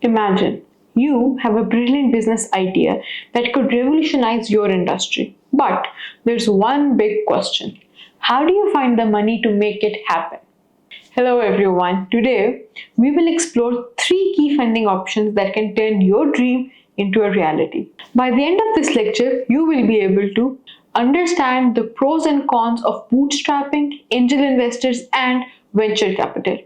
Imagine you have a brilliant business idea that could revolutionize your industry. But there's one big question. How do you find the money to make it happen? Hello everyone. Today we will explore three key funding options that can turn your dream into a reality. By the end of this lecture, you will be able to understand the pros and cons of bootstrapping, angel investors, and venture capital.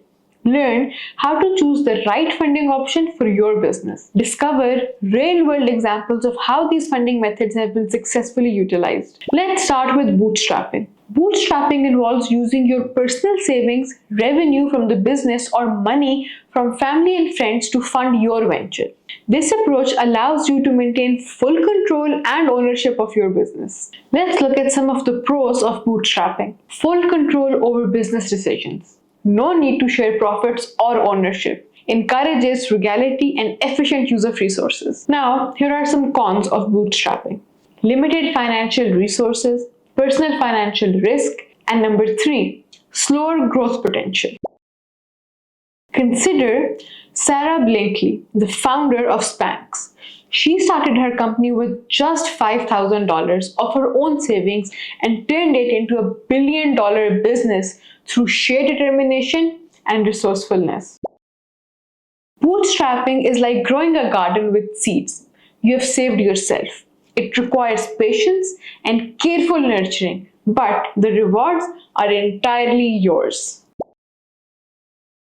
Learn how to choose the right funding option for your business. Discover real-world examples of how these funding methods have been successfully utilized. Let's start with bootstrapping. Bootstrapping involves using your personal savings, revenue from the business, or money from family and friends to fund your venture. This approach allows you to maintain full control and ownership of your business. Let's look at some of the pros of bootstrapping. Full control over business decisions. No need to share profits or ownership. Encourages frugality and efficient use of resources. Now, here are some cons of bootstrapping. Limited financial resources, personal financial risk, and number 3, slower growth potential. Consider Sarah Blankley, the founder of Spanx. She started her company with just $5,000 of her own savings and turned it into a billion-dollar business through sheer determination and resourcefulness. Bootstrapping is like growing a garden with seeds you have saved yourself. It requires patience and careful nurturing, but the rewards are entirely yours.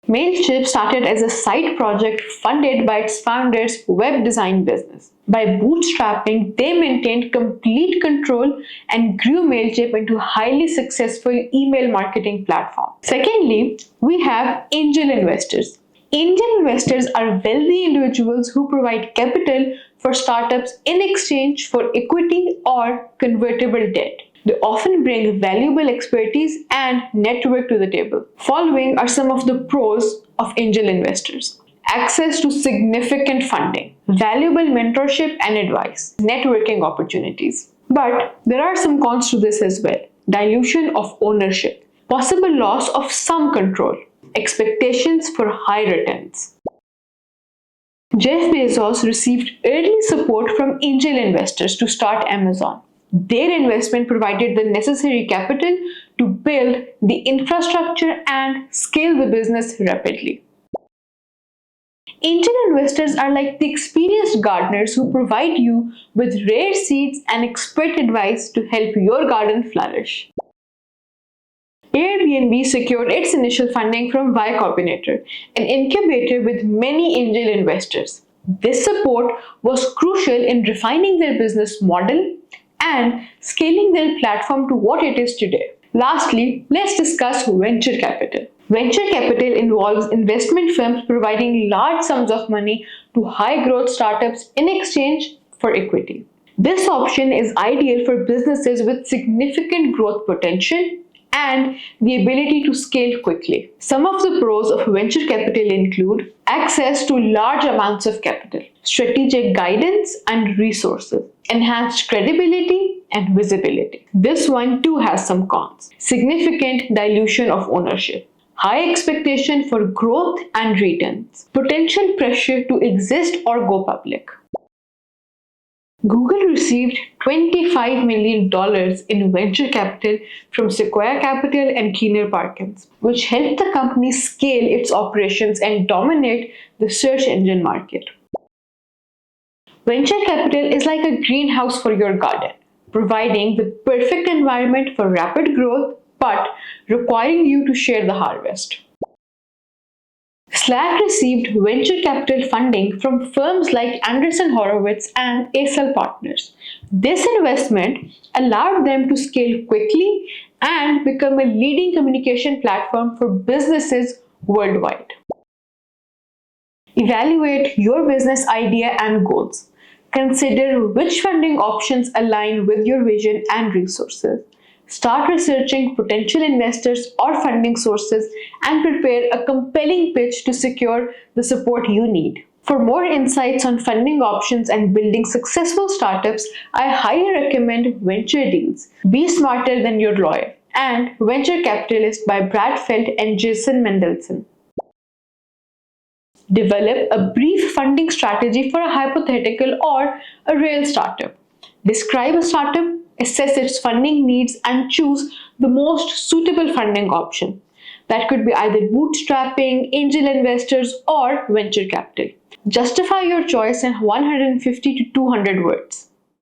Mailchimp started as a side project funded by its founder's web design business. By bootstrapping, they maintained complete control and grew Mailchimp into a highly successful email marketing platform. Secondly, we have angel investors. Angel investors are wealthy individuals who provide capital for startups in exchange for equity or convertible debt. They often bring valuable expertise and network to the table. Following are some of the pros of angel investors. Access to significant funding, valuable mentorship and advice, networking opportunities. But there are some cons to this as well. Dilution of ownership, possible loss of some control, expectations for high returns. Jeff Bezos received early support from angel investors to start Amazon. Their investment provided the necessary capital to build the infrastructure and scale the business rapidly. Angel investors are like the experienced gardeners who provide you with rare seeds and expert advice to help your garden flourish. Airbnb secured its initial funding from Y Combinator, an incubator with many angel investors. This support was crucial in refining their business model and scaling their platform to what it is today. Lastly, let's discuss venture capital. Venture capital involves investment firms providing large sums of money to high-growth startups in exchange for equity. This option is ideal for businesses with significant growth potential and the ability to scale quickly. Some of the pros of venture capital include access to large amounts of capital, strategic guidance and resources, enhanced credibility and visibility. This one too has some cons. Significant dilution of ownership, high expectation for growth and returns, potential pressure to exist or go public. Google received $25 million in venture capital from Sequoia Capital and Keener Parkins, which helped the company scale its operations and dominate the search engine market. Venture capital is like a greenhouse for your garden, providing the perfect environment for rapid growth but requiring you to share the harvest. Slack received venture capital funding from firms like Andreessen Horowitz and ASL Partners. This investment allowed them to scale quickly and become a leading communication platform for businesses worldwide. Evaluate your business idea and goals. Consider which funding options align with your vision and resources. Start researching potential investors or funding sources and prepare a compelling pitch to secure the support you need. For more insights on funding options and building successful startups, I highly recommend Venture Deals, Be Smarter Than Your Lawyer, and Venture Capitalist by Brad Feld and Jason Mendelson. Develop a brief funding strategy for a hypothetical or a real startup. Describe a startup, assess its funding needs, and choose the most suitable funding option. That could be either bootstrapping, angel investors, or venture capital. Justify your choice in 150 to 200 words.